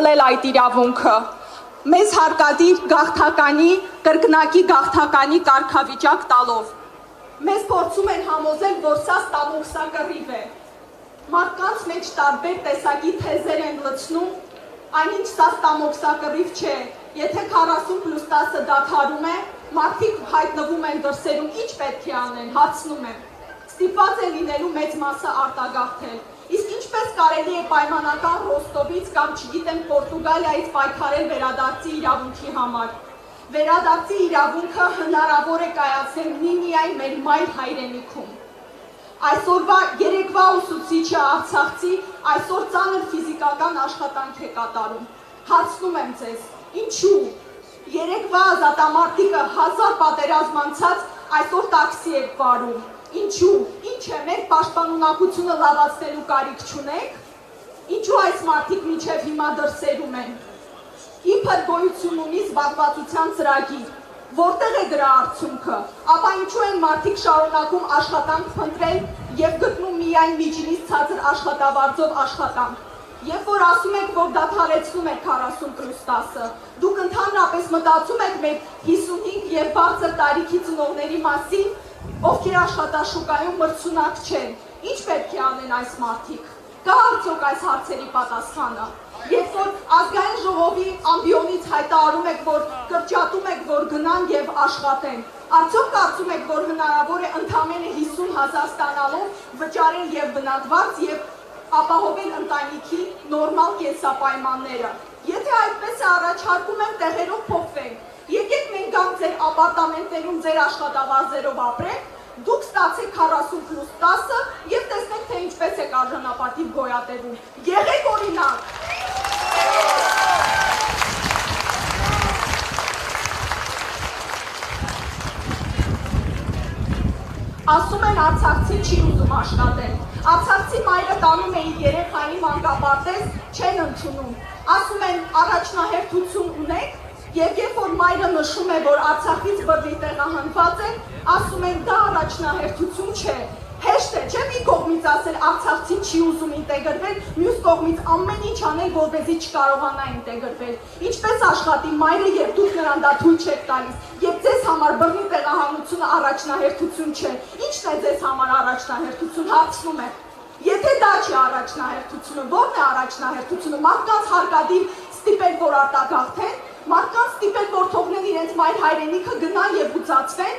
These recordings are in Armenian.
խլել այդ իրավունքը։ Մեզ հարկադիր գաղթականի, կրկնակի գաղթականի կարգավիճակ տալով։ Մեզ փորձում են համոզել, որ սա ստամոքսակռիվ է։ Մարդկանց մեջ տարբեր տեսակի թեզեր են լցնում, այնինչ սա ստամոքսակռիվ չէ։ Եթե 40+10 դադարում է, մարդիկ հայտնվում են դրսերում, ինչ պետք է անեն, հարցնում եմ։ Ստիպված է լինելու մեծ մասը արտագաղթել։ Իսկ ինչպես կարելի է պայմանական Ռոստովից կամ չգիտեմ Պորտուգալիայից պայքարել վերադարձի իրավունքի համար։ Վերադարձի իրավունքը հնարավոր է կայացնել միմիայն մեր մայր հայրենիքում։ Այսօրվա երեկվա ուսուցիչը արցախցի այսօր ծանր ֆիզիկական աշխատանք է կատարում։ Հարցնում եմ ձեզ, ինչու։ Երեկվա ազատամարտիկը 1000 պատերազմ անցած այսօր տաքսի է վարում։ Ինչու։ Ինչ է, մեր պաշտպանունակությունը լավացնելու կարիք չունենք։ Ինչու այս մարդիկ մինչև հիմա դրսերում են։ Իբր գոյություն ունի զբաղվածության ծրագիր, որտեղ է դրա արդյունքը, ապա ինչու են մարդիկ շարունակում աշխատանք փնտրել եւ գտնում միայն միջինից ցածր աշխատավարձով աշխատանք։ Երբ որ ասում եք, որ դադարեցնում եք 40+10, դուք ընդհանրապես մտածում եք մեր 55 եւ բարձր տարիքի ծնողների մասին, ովքեր աշխատաշուկայում մրցունակ չեն։ Ինչ պետք է անեն այս մարդիկ։ Կա արդյոք այս հարցերի պատասխանը։ Երբ որ ազգային ժողովի ամբիոնից հայտարարում եք, որ կրճատում եք, որ գնան եւ աշխատեն, արդյոք կարծում եք, որ հնարավոր է ընդամենը 50,000 ստանալով վճարել եւ բնակված եւ ապահովել ընտանիքի նորմալ կենսապայմանները։ Եթե այդպես է, առաջարկում եմ տեղերով փոխվենք։ Եկեք մենք գանք ձեր ապարտամենտներում ձեր աշխատավարձերով ապրենք, դուք ստացեք 40+10 եւ տեսնենք, թե ինչպես եք արժանապատիվ գոյատևում։ Եղեք օրինակ։ Ասում են արցախցին չի ուզում աշխատել։ Արցախցի մայրը տանում է իր երեխային մանկապարտեզ, չեն ընդունում։ Ասում են առաջնահերթություն ունեք, եւ երբ որ մայրը նշում է, որ Արցախից բռնի տեղահանված են, ասում են դա առաջնահերթություն չէ։ Հեշտ է, չէ՞ մի կողմից ասել արցախցին չի ուզում ինտեգրվել, մյուս կողմից ամեն ինչ անել, որպեսզի չկարողանա ինտեգրվել։ Ինչպես աշխատի մայրը, երբ դուք նրան դա թույլ չեք տալիս, եւ ձեզ համար բռնի տեղահանությունը առաջնահերթություն չէ։ Ինչն է ձեզ համար առաջնահերթություն, հարցնում եմ։ Եթե դա չի առաջնահերթությունը, ո՞րն է առաջնահերթությունը։ Մարդկանց հարկադիր ստիպել, որ արտագաղթեն, մարդկանց ստիպել, որ թողնեն իրենց մայր հայրենիքը, գնան եւ ուծացվեն։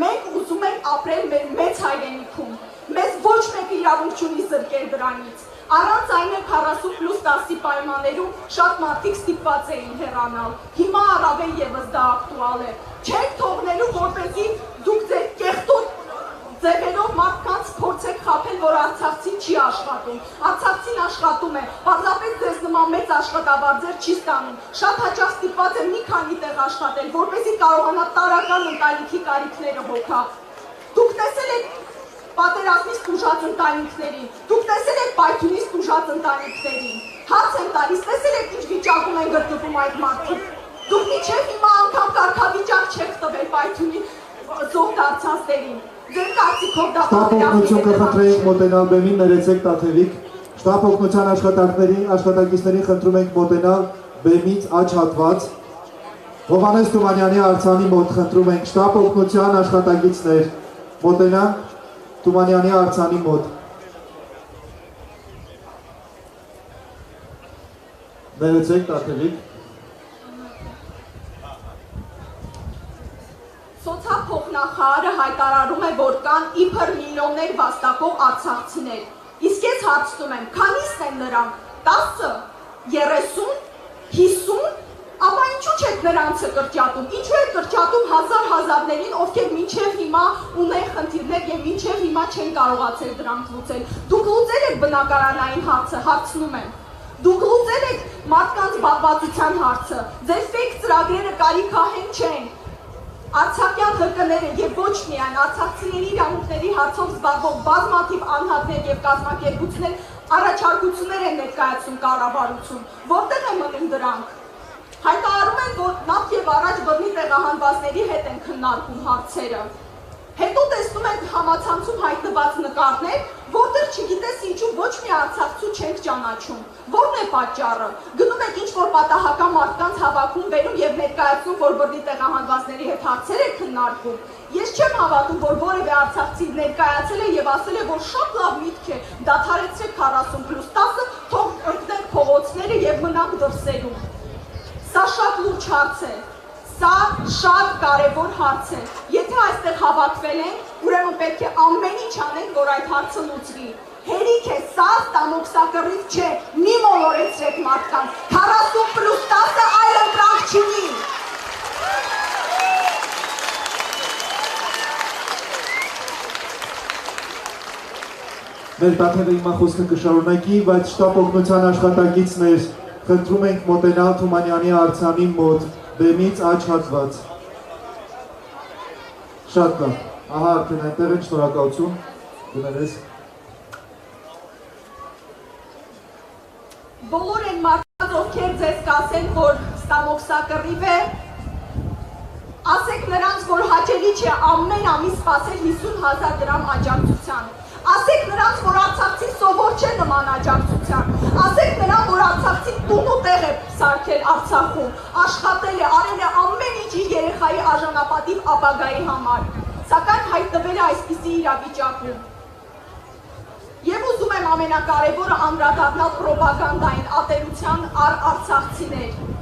Մենք ուզում ենք ապրել մեր մեծ հայրենիքում։ Մեզ ոչ մեկ իրավունք չունի զրկել դրանից։ Առանց այն էլ 40+10-ի պայմաններում շատ մարդիկ ստիպված էին հեռանալ։ Հիմա առավել եւս դա ակտուալ է։ Չեք թողնելու, որպեսզի դուք ձեր կեղտոտ ձևերով մարդկանց փորձեք խաբել, որ արցախցին չի աշխատում։ Արցախցին աշխատում է, պարզապես ձեզ նման մեծ աշխատավարձեր չի ստանում։ Շատ հաճախ ստիպված է մի քանի տեղ աշխատել, որպեսզի կարողանա տարրական ընտանիքի կարիքները հոգա։ Դուք տեսել եք պատերազմից տուժած ընտանիքներին, դուք տեսել եք պայթյունից տուժած ընտանիքներին։ Հարց եմ տալիս, տեսել եք ինչ վիճակում են գտնվում այդ մարդիկ։ Դուք մինչև հիմա անգամ կարգավիճակ չեք տվել պայթյունի զոհ դարձածներին։ Ձեր կարծիքով դա Շտապօգնություն կխնդրեինք մոտենալ բեմին, ներեցեք Տաթևիկ։ Շտապօգնության աշխատակիցներին խնդրում ենք մոտենալ բեմից աջ հատված։ Հովհաննես Թումանյանի արձանի մոտ խնդրում ենք շտապօգնության աշխատակիցներ մոտենան Թումանյանի արձանի մոտ։ Ներեցեք Տաթևիկ։ Սոցիալփոխնախարարը հայտարարում է, որ կան իբր միլիոններ վաստակող արցախցիներ։ Իսկ ես հարցնում եմ, քանիսն են նրանք, 10, 30, 50, ապա ինչու չեք նրանցը կրճատում, ինչու եք կրճատում հազարներին, ովքեր մինչև հիմա ունեն խնդիրներ և մինչև հիմա չեն կարողացել դրանք լուծել։ Դուք լուծել եք բնակարանային հարցը, հարցնում եմ։ Դուք լուծել եք մարդկանց զբաղվածության հարցը, ձեր ֆեյք ծրագրերը կարիքահեն չեն։ Արցախյան ՀԿ-ները եւ ոչ միայն արցախցիների իրավունքների հարցով զբաղվող բազմաթիվ անհատներ եւ կազմակերպություններ առաջարկություններ են ներկայացում կառավարություն, որտեղ է մնում դրանք։ Հայտարարում են, որ նախ եւ առաջ բռնի տեղահանվածների հետ են քննարկում հարցերը։ Հետո տեսնում եք համացանցում հայտնված նկարներ, որտեղ չգիտես ինչու ոչ մի արցախցու չենք ճանաչում։ Որն է պատճառը։ Գնում եք ինչ-որ պատահական մարդկանց հավաքում բերում եւ ներկայացնում, որ բռնի տեղահանվածների հետ հարցեր եք քննարկում։ Ես չեմ հավատում, որ որևէ արցախցի ներկայացել է եւ ասել է, որ շատ լավ միտք է, դադարեցրեք 40+10-ը, թող ընկնենք փողոցները եւ մնանք դրսերում։ Սա շատ լուրջ հարց է։ Սա շատ կարևոր հարց է։ Եթե այստեղ հավաքվել են, ուրեմն պետք է ամեն ինչ անենք, որ այդ հարցը լուծվի։ Հերիք է, սա ստամոքսակռիվ չէ, մի մոլորեցրեք մարդկանց, 40+10-ը այլ ընտրանք չունի։ Մեր Տաթևը հիմա խոսքը կշարունակի, բայց շտապ օգնության աշխատակիցներ խնդրում ենք մոտենալ Թումանյանի արձանի մոտ, բեմից աջ հատված։ Շատ լավ, ահա արդեն այնտեղ են, շնորհակալություն, գներես։ Բոլոր են մարդկանց, ովքեր ձեզ կասեն, որ ստամոքսակռիվ է, ասեք նրանց, որ հաճելի չէ ամեն ամիս սպասել 50,000 դրամ աջակցության։ Ասեք նրանց, որ արցախցի սովոր չէ նման աջակցության։ Ասեք նրան, որ արցախցի տուն ու տեղ է սարքել Արցախում, աշխատել է, արել է ամեն ինչ իր երեխայի արժանապատիվ ապագայի համար, սակայն հայտնվել է այսպիսի իրավիճակում։ Եվ ուզում եմ ամենակարևորը անդրադառնալ պրոպագանդային ատելության արցախցիներ։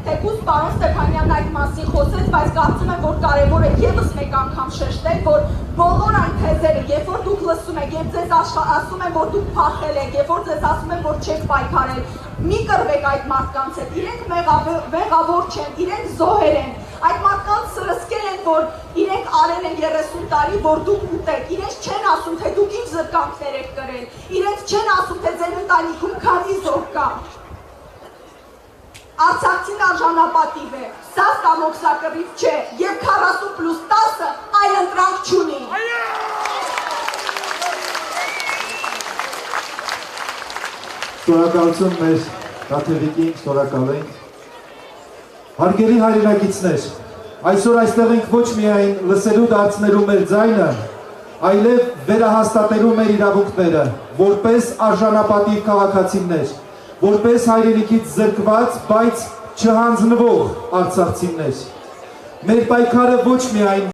Թեկուզ պարոն Ստեփանյանն այդ մասին խոսեց, բայց կարծում եմ, որ կարևոր է ևս մեկ անգամ շեշտել, որ բոլոր այն թեզերը, երբ որ դուք լսում եք, երբ ձեզ ասում են, որ դուք փախել եք, երբ որ ձեզ ասում են, որ չեք պայքարել, մի կռվեք այդ մարդկանց հետ, իրենք մեղավոր չեն, իրենք զոհեր են, այդ մարդկանց սրսկել են, որ իրենք արել են 30 տարի, որ դուք ուտեք, իրենց չեն ասում, թե դուք ինչ զրկանքներ եք կրել, իրենց չեն ասում, թե ձեր ընտանիքում քանի զոհ կա։ Արցախցին արժանապատիվ է, սա ստամոքսակռիվ չէ, եւ 40+10-ը այլ ընտրանք չունի։ Շնորհակալություն մեր Տաթևիկին, շնորհակալ ենք։ Հարգելի հայրենակիցներ, այսօր այստեղ ենք ոչ միայն լսելու դարձնելու մեր ձայնը, այլև վերահաստատելու մեր իրավունքները, որպես արժանապատիվ քաղաքացիներ, որպես հայրենիքից զրկված, բայց չհանձնվող արցախցիներ։ Մեր պայքարը ոչ միայն